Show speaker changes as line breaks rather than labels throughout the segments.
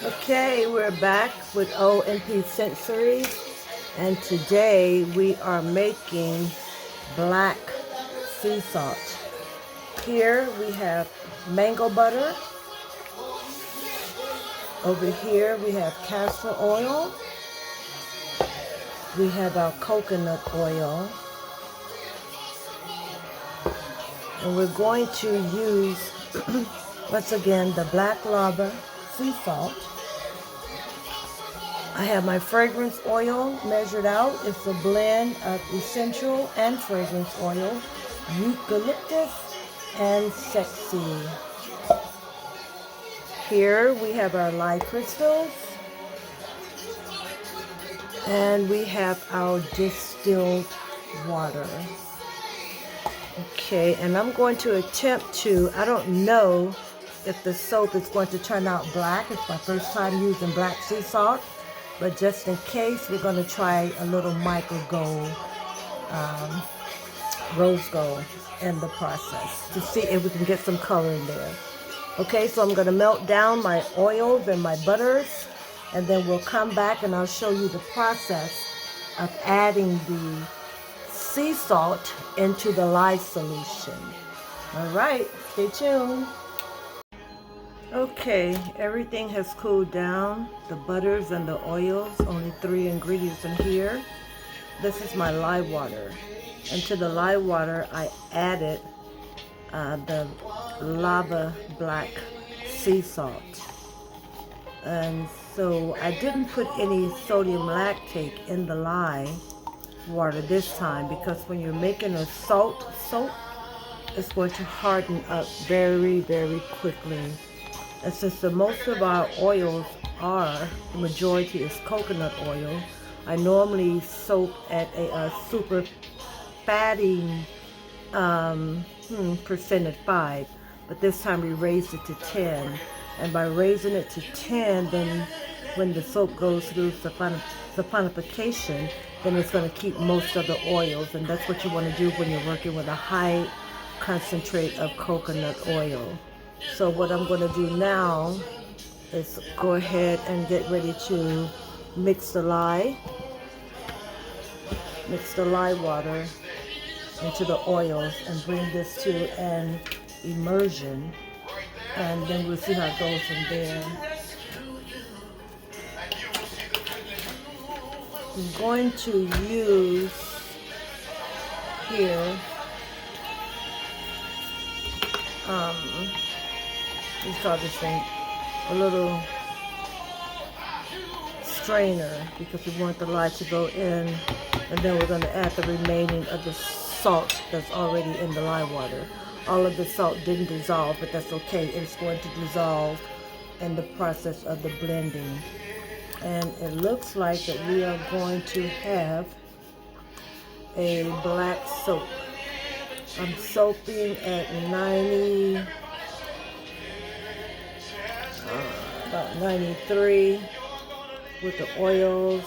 Okay, we're back with O&P Sensory, and today we are making black sea salt. Here we have mango butter. Over here we have castor oil. We have our coconut oil. And we're going to use, once again, the black lava sea salt. I have my fragrance oil measured out. It's a blend of essential and fragrance oil, eucalyptus and sexy. Here we have our lye crystals, and we have our distilled water. Okay, and I'm going to attempt to, I don't know if the soap is going to turn out black. It's my first time using black sea salt. But just in case, we're going to try a little micro gold, rose gold in the process to see if we can get some color in there. Okay, so I'm going to melt down my oils and my butters, and then we'll come back and I'll show you the process of adding the sea salt into the lye solution. All right, stay tuned. Okay, everything has cooled down. The butters and the oils, only 3 ingredients in here. This is my lye water. And to the lye water, I added the lava black sea salt. And so I didn't put any sodium lactate in the lye water this time, because when you're making a salt soap, it's going to harden up very, very quickly. And since most of our oils the majority is coconut oil, I normally soak at a super fatting percent at 5, but this time we raised it to 10. And by raising it to 10, then when the soap goes through saponification, then it's going to keep most of the oils, and that's what you want to do when you're working with a high concentrate of coconut oil. So what I'm going to do now is go ahead and get ready to mix the lye water into the oils and bring this to an immersion, and then we'll see how it goes from there. I'm going to use here let's call this thing a little strainer, because we want the lye to go in, and then we're going to add the remaining of the salt that's already in the lye water. All of the salt didn't dissolve, but that's okay. It's going to dissolve in the process of the blending. And it looks like that we are going to have a black soap. I'm soaping at about 93 with the oils,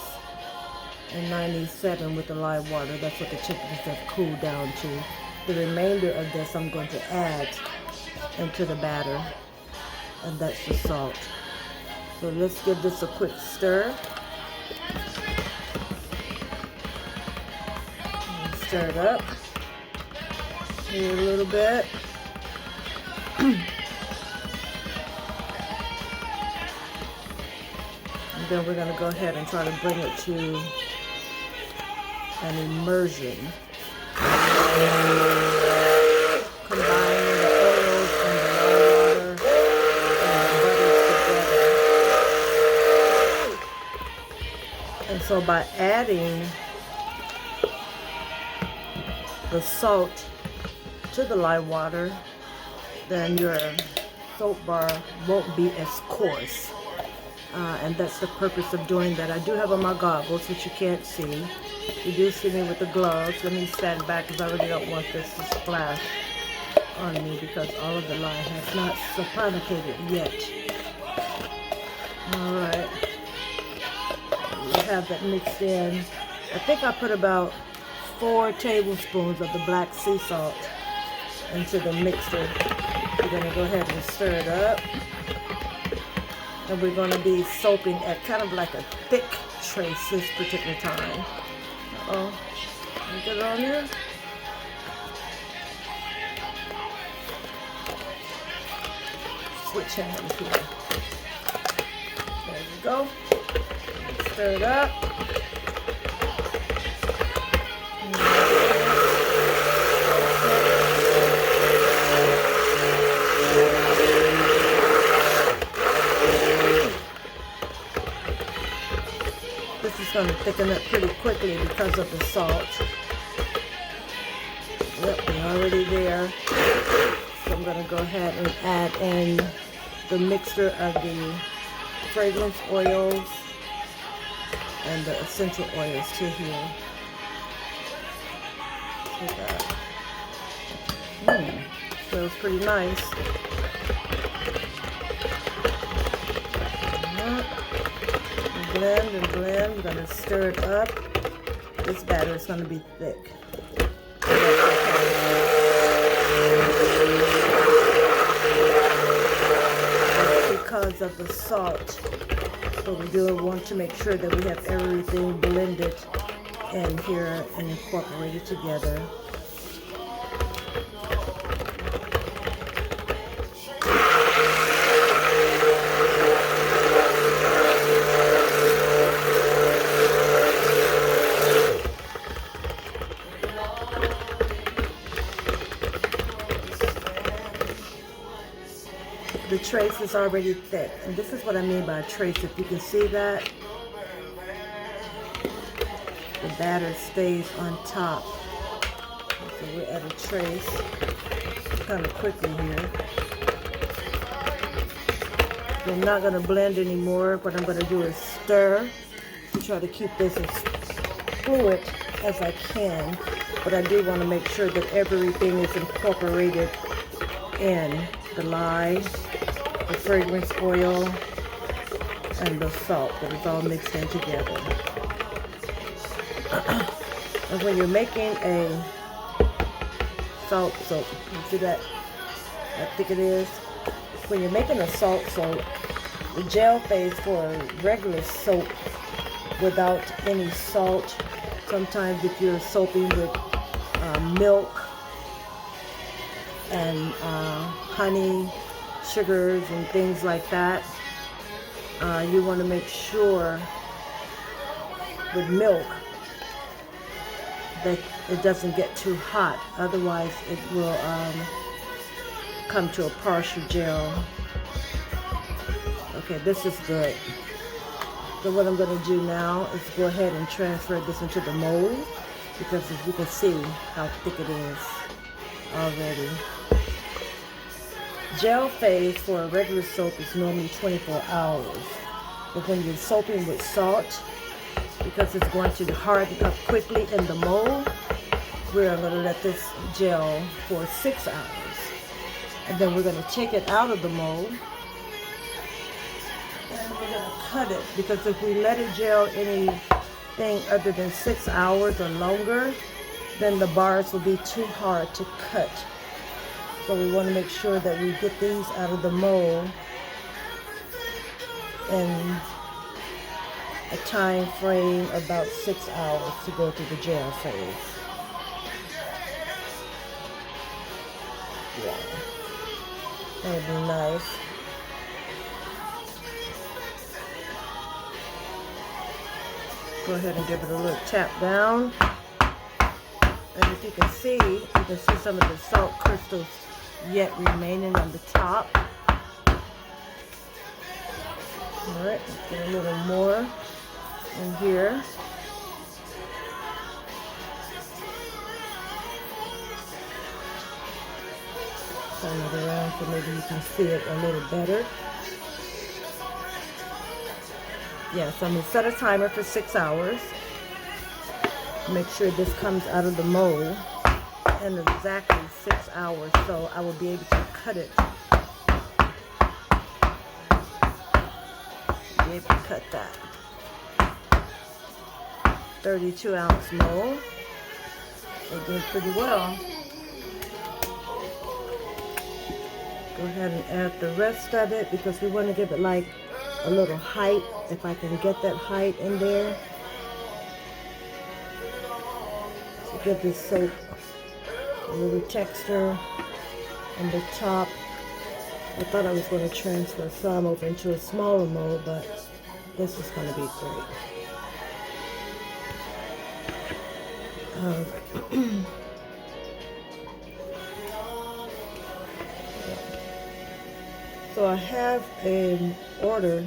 and 97 with the lye water. That's what the temperatures have cooled down to. The remainder of this I'm going to add into the batter, and that's the salt. So let's give this a quick stir. Stir it up here a little bit. And then we're going to go ahead and try to bring it to an immersion. Combining the oils and the lye water and the butters together. And so by adding the salt to the lye water, then your soap bar won't be as coarse. And that's the purpose of doing that. I do have on my goggles, which you can't see. You do see me with the gloves. Let me stand back, because I really don't want this to splash on me, because all of the lye has not saponificated yet. Alright. We have that mixed in. I think I put about 4 tablespoons of the black sea salt into the mixer. We're going to go ahead and stir it up. And we're going to be soaping at kind of like a thick trace this particular time. Uh-oh. Can we get it on there? Switch hands here. There we go. Stir it up. This is going to thicken up pretty quickly because of the salt. Yep, we're already there. So I'm going to go ahead and add in the mixture of the fragrance oils and the essential oils to here. Look at that. Smells pretty nice. Blend and blend. We're going to stir it up. This batter is going to be thick. Because of the salt. So we do want to make sure that we have everything blended in here and incorporated together. The trace is already thick, and this is what I mean by a trace. If you can see that, the batter stays on top. So we're at a trace kind of quickly here. So I'm not going to blend anymore. What I'm going to do is stir to try to keep this as fluid as I can. But I do want to make sure that everything is incorporated in the lye, the fragrance oil, and the salt, that is all mixed in together. And when you're making a salt soap, you see that how thick it is? When you're making a salt soap, the gel phase for a regular soap without any salt, sometimes if you're soaping with milk and honey, sugars and things like that, you want to make sure with milk that it doesn't get too hot, otherwise it will come to a partial gel. Okay, this is good. So what I'm going to do now is go ahead and transfer this into the mold, because as you can see how thick it is already. Gel phase for a regular soap is normally 24 hours. But when you're soaping with salt, because it's going to harden up quickly in the mold, we're going to let this gel for 6 hours. And then we're going to take it out of the mold. And we're going to cut it, because if we let it gel anything other than 6 hours or longer, then the bars will be too hard to cut. So we want to make sure that we get these out of the mold in a time frame about 6 hours to go through the gel phase. Yeah, that would be nice. Go ahead and give it a little tap down. And if you can see some of the salt crystals yet remaining on the top. Alright, get a little more in here. Turn it around so maybe you can see it a little better. Yeah, so I'm going to set a timer for 6 hours. Make sure this comes out of the mold in exactly 6 hours, so I will be able to cut it. Be able to cut that. 32-ounce mold. They did pretty well. Go ahead and add the rest of it, because we want to give it like a little height, if I can get that height in there. To give this soap a little texture on the top. I thought I was going to transfer some over into a smaller mold, but this is going to be great. So I have an order,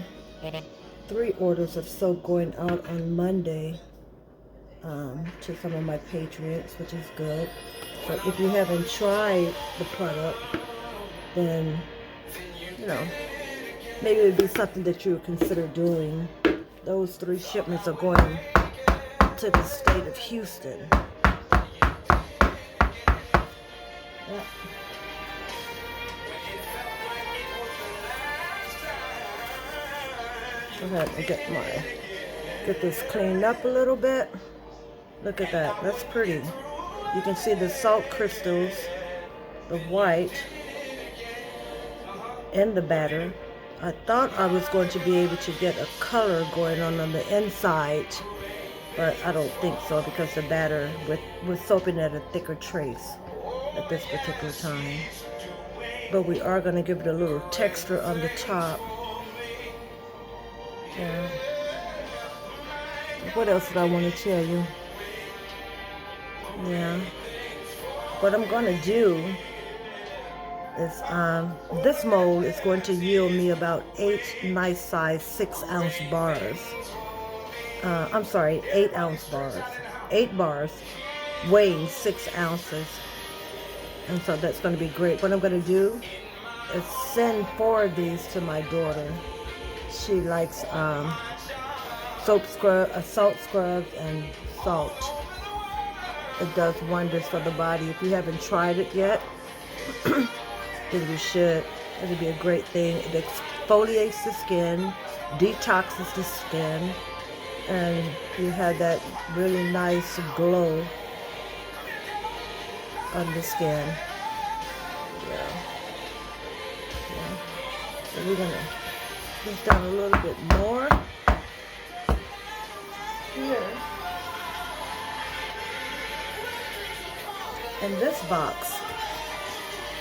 3 orders of soap going out on Monday to some of my patriots, which is good. So if you haven't tried the product, then, you know, maybe it would be something that you would consider doing. Those 3 shipments are going to the state of Houston. Yeah. Go ahead and get this cleaned up a little bit. Look at that. That's pretty. You can see the salt crystals, the white, and the batter. I thought I was going to be able to get a color going on the inside, but I don't think so because the batter was soaping at a thicker trace at this particular time. But we are going to give it a little texture on the top. Yeah. What else did I want to tell you? Yeah. What I'm going to do is this mold is going to yield me about 8 nice size 6-ounce bars. I'm sorry, 8-ounce bars. 8 bars weighing 6 ounces. And so that's going to be great. What I'm going to do is send 4 of these to my daughter. She likes salt scrubs and salt. It does wonders for the body. If you haven't tried it yet, then you should. It'll be a great thing. It exfoliates the skin, detoxes the skin, and you have that really nice glow on the skin. Yeah. So we're gonna push down a little bit more here. In this box,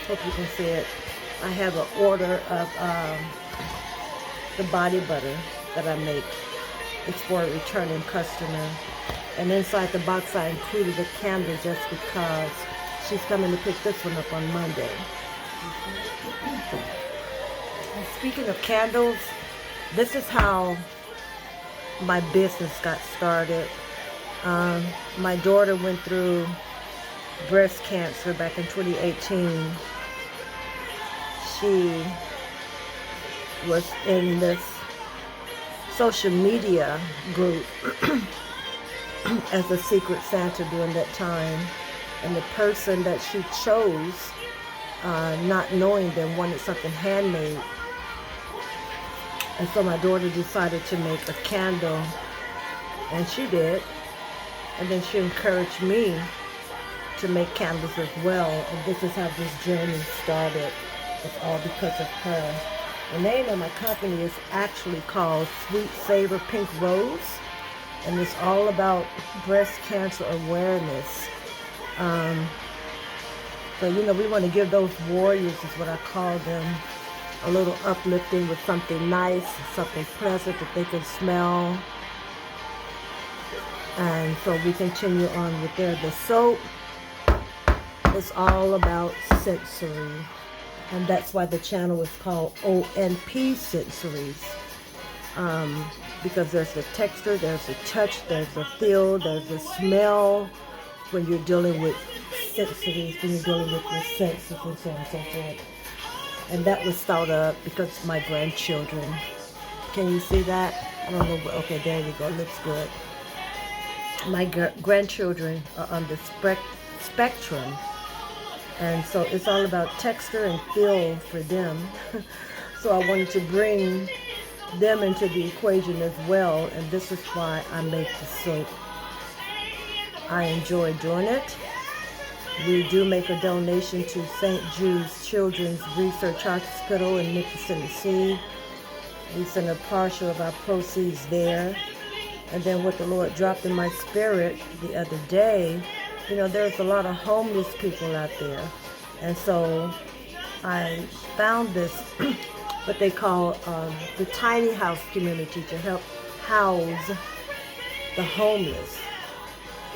hope you can see it, I have an order of the body butter that I make. It's for a returning customer. And inside the box I included a candle just because she's coming to pick this one up on Monday. And speaking of candles, this is how my business got started. My daughter went through breast cancer back in 2018. She was in this social media group as a secret Santa during that time, and the person that she chose, not knowing them, wanted something handmade. And so my daughter decided to make a candle, and she did. And then she encouraged me to make candles as well. And this is how this journey started. It's all because of her. The name of my company is actually called Sweet Savor Pink Rose, and it's all about breast cancer awareness. So, you know, we want to give those warriors, is what I call them, a little uplifting with something nice, something pleasant that they can smell. And so we continue on with there. The soap is all about sensory. And that's why the channel is called ONP Sensories. Because there's the texture, there's the touch, there's the feel, there's the smell when you're dealing with sensories, when you're dealing with your senses and so on and so forth. And that was thought up because my grandchildren. Can you see that? I don't know. Okay, there you go. Looks good. My grandchildren are on the spectrum. And so it's all about texture and feel for them. So I wanted to bring them into the equation as well. And this is why I make the soap. I enjoy doing it. We do make a donation to St. Jude's Children's Research Hospital in Memphis, Tennessee. We sent a partial of our proceeds there. And then what the Lord dropped in my spirit the other day, you know, there's a lot of homeless people out there. And so I found this, what they call the tiny house community to help house the homeless.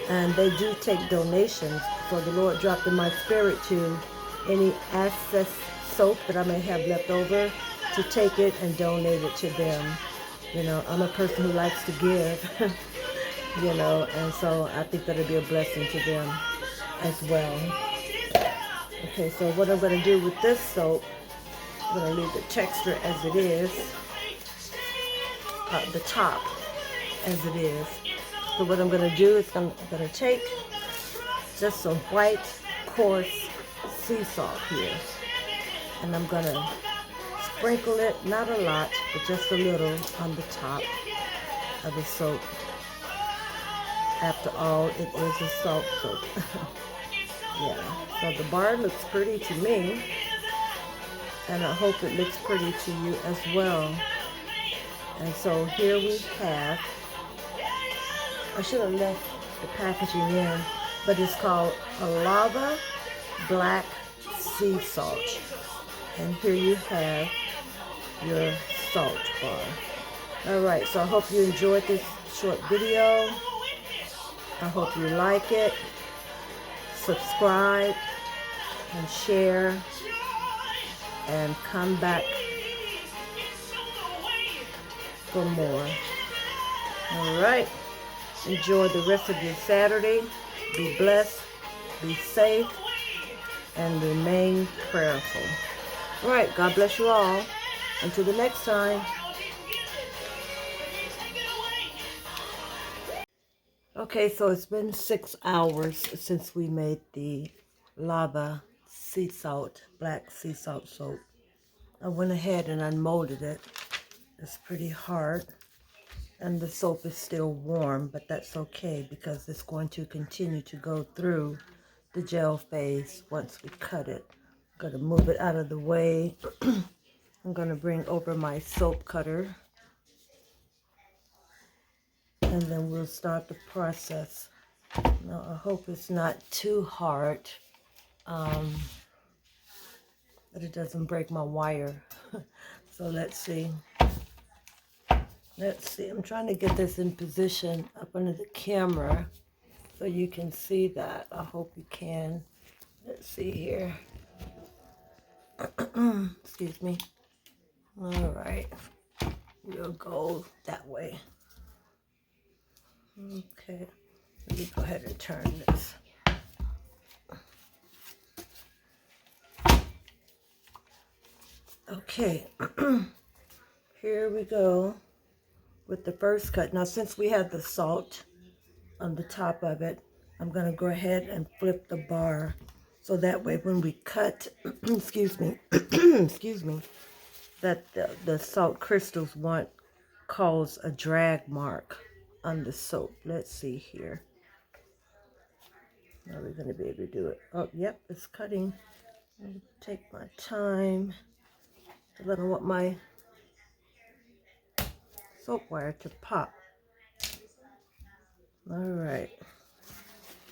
And they do take donations. So the Lord dropped in my spirit to any excess soap that I may have left over to take it and donate it to them. You know, I'm a person who likes to give, you know, and so I think that'll be a blessing to them as well. Okay, so what I'm going to do with this soap, I'm going to leave the texture as it is, the top as it is. So what I'm going to do is I'm going to take just some white, coarse sea salt here, and I'm going to sprinkle it, not a lot, but just a little on the top of the soap. After all, it is a salt soap. Yeah, so the bar looks pretty to me, and I hope it looks pretty to you as well. And so here we have, I should have left the packaging in, but it's called a lava black sea salt. And here you have your salt bar. All right, so I hope you enjoyed this short video. I hope you like it. Subscribe and share, and come back for more. All right, enjoy the rest of your Saturday. Be blessed, be safe, and remain prayerful. All right, God bless you all. Until the next time. Okay, so it's been 6 hours since we made the lava sea salt, black sea salt soap. I went ahead and unmolded it. It's pretty hard, and the soap is still warm, but that's okay because it's going to continue to go through the gel phase once we cut it. I'm going to move it out of the way. I'm going to bring over my soap cutter, and then we'll start the process. Now, I hope it's not too hard, that it doesn't break my wire. So let's see. Let's see. I'm trying to get this in position up under the camera so you can see that. I hope you can. Let's see here. Excuse me. All right. We'll go that way. Okay. Let me go ahead and turn this. Okay. Here we go with the first cut. Now, since we have the salt on the top of it, I'm going to go ahead and flip the bar so that way when we cut, excuse me, excuse me, that the salt crystals won't cause a drag mark on the soap. Let's see here. Are we going to be able to do it? Oh, yep, it's cutting. I'll take my time. I don't want my soap wire to pop. All right.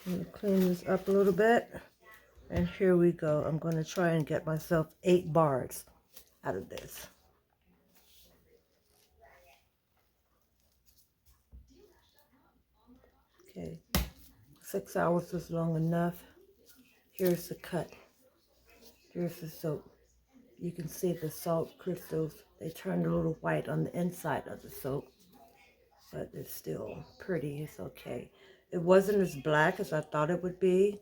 I'm going to clean this up a little bit. And here we go. I'm going to try and get myself 8 bars out of this. Okay. 6 hours is long enough. Here's the cut. Here's the soap. You can see the salt crystals. They turned a little white on the inside of the soap, but it's still pretty. It's okay. It wasn't as black as I thought it would be.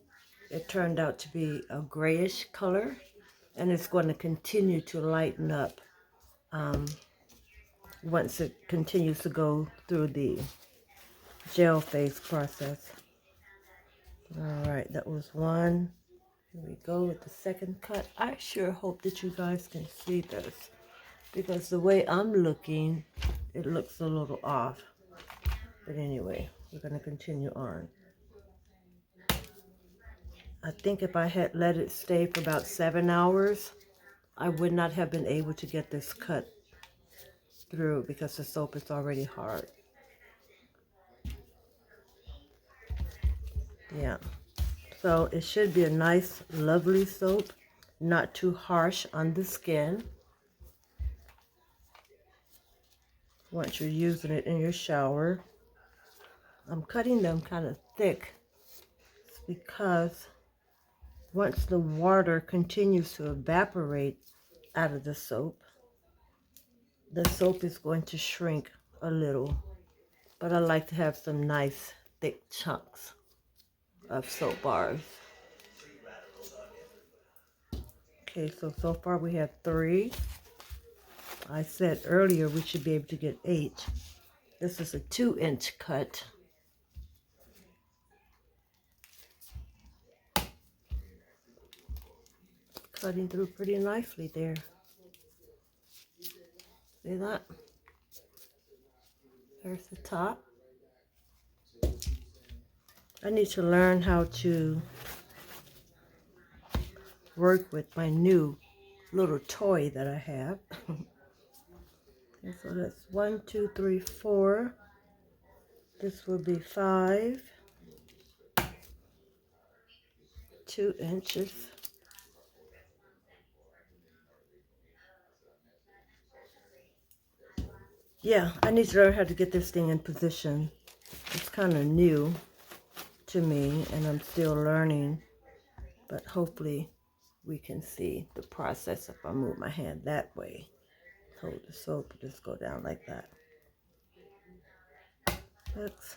It turned out to be a grayish color, and it's going to continue to lighten up once it continues to go through the gel phase process. All right, that was one. Here we go with the second cut. I sure hope that you guys can see this, because the way I'm looking, it looks a little off. But anyway, we're going to continue on. I think if I had let it stay for about 7 hours, I would not have been able to get this cut through because the soap is already hard. Yeah. So it should be a nice, lovely soap, not too harsh on the skin. Once you're using it in your shower, I'm cutting them kind of thick because once the water continues to evaporate out of the soap is going to shrink a little. But I like to have some nice thick chunks of soap bars. Okay, so far we have 3. I said earlier we should be able to get 8. This is a 2-inch cut. Cutting through pretty nicely there. See that? There's the top. I need to learn how to work with my new little toy that I have. Okay, so that's 1, 2, 3, 4. This will be 5. 2 inches. Yeah, I need to learn how to get this thing in position. It's kind of new to me and I'm still learning, but hopefully we can see the process if I move my hand that way. Hold the soap, just go down like that. Looks.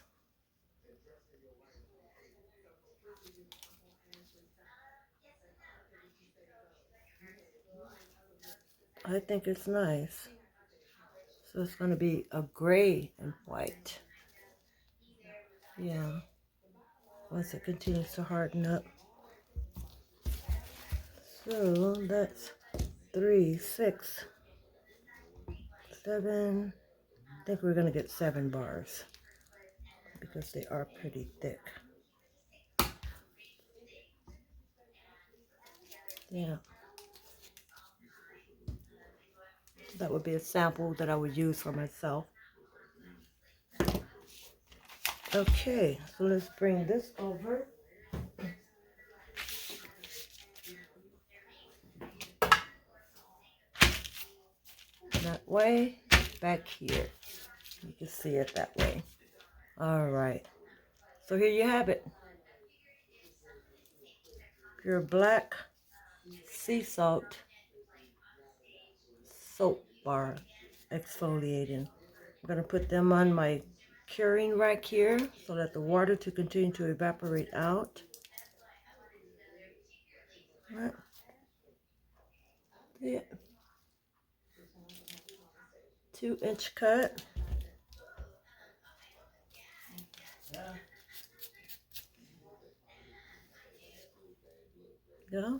I think it's nice. So it's going to be a gray and white. Yeah. Once it continues to harden up. So that's 3, 6, 7. I think we're going to get 7 bars because they are pretty thick. Yeah. That would be a sample that I would use for myself. Okay, so let's bring this over. That way, back here. You can see it that way. All right. So here you have it. Your black sea salt soap bar exfoliating. I'm going to put them on my curing rack here so that the water to continue to evaporate out. All right. Yeah. 2-inch cut. Yeah.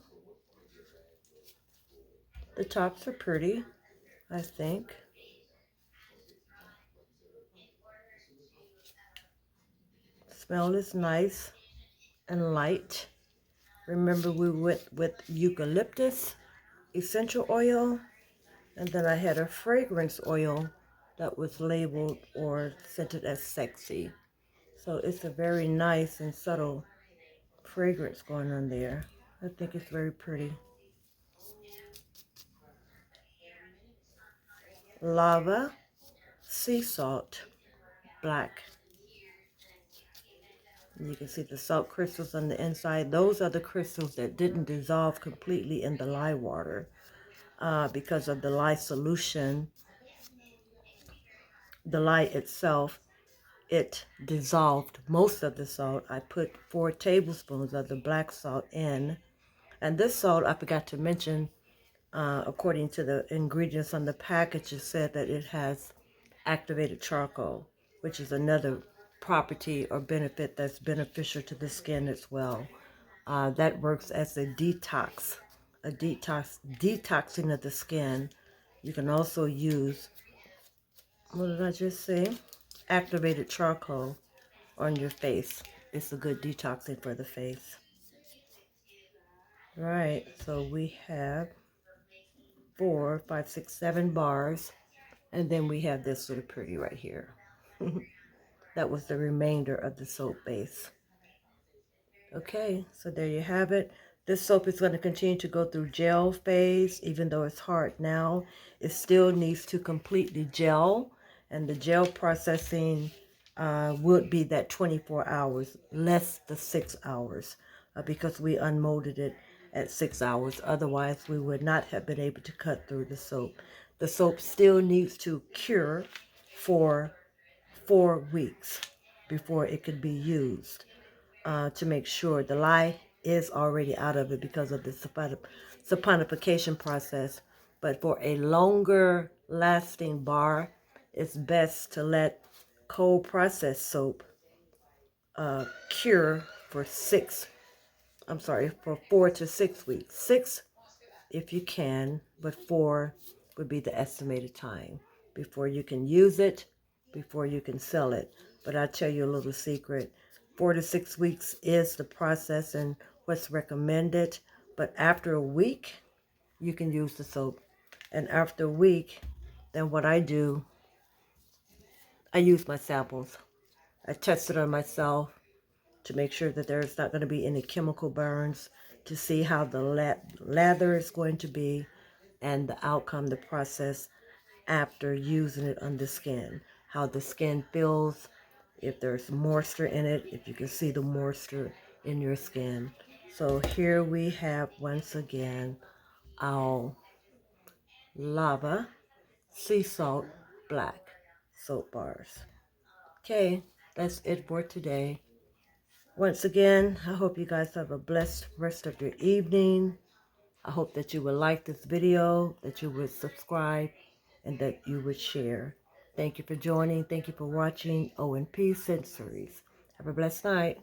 The tops are pretty, I think. Smell is nice and light. Remember we went with eucalyptus essential oil, and then I had a fragrance oil that was labeled or scented as sexy. So it's a very nice and subtle fragrance going on there. I think it's very pretty. Lava, sea salt, black. And you can see the salt crystals on the inside. Those are the crystals that didn't dissolve completely in the lye water because of the lye solution. The lye itself, it dissolved most of the salt. I put 4 tablespoons of the black salt in. And this salt, I forgot to mention, according to the ingredients on the package, it said that it has activated charcoal, which is another property or benefit that's beneficial to the skin as well. That works as a detoxing of the skin. You can also use, what did I just say? Activated charcoal on your face. It's a good detoxing for the face. Right, so we have 4, 5, 6, 7 bars And then we have this little pretty right here. That was the remainder of the soap base. Okay, so there you have it. This soap is going to continue to go through gel phase. Even though it's hard now, it still needs to completely gel. And the gel processing would be that 24 hours, less the 6 hours, because we unmolded it at 6 hours. Otherwise, we would not have been able to cut through the soap. The soap still needs to cure for 4 weeks before it could be used, to make sure the lye is already out of it because of the saponification process. But for a longer lasting bar, it's best to let cold process soap cure for for 4 to 6 weeks. 6 if you can, but 4 would be the estimated time before you can use it, before you can sell it. But I'll tell you a little secret. 4 to 6 weeks is the process and what's recommended. But after a week, you can use the soap. And after a week, then what I do, I use my samples. I test it on myself to make sure that there's not going to be any chemical burns, to see how the lather is going to be, and the outcome, the process after using it on the skin, how the skin feels, if there's moisture in it, if you can see the moisture in your skin. So here we have once again our lava sea salt black soap bars. Okay, that's it for today. Once again, I hope you guys have a blessed rest of your evening. I hope that you would like this video, that you would subscribe, and that you would share. Thank you for joining. Thank you for watching O&P Sensories. Have a blessed night.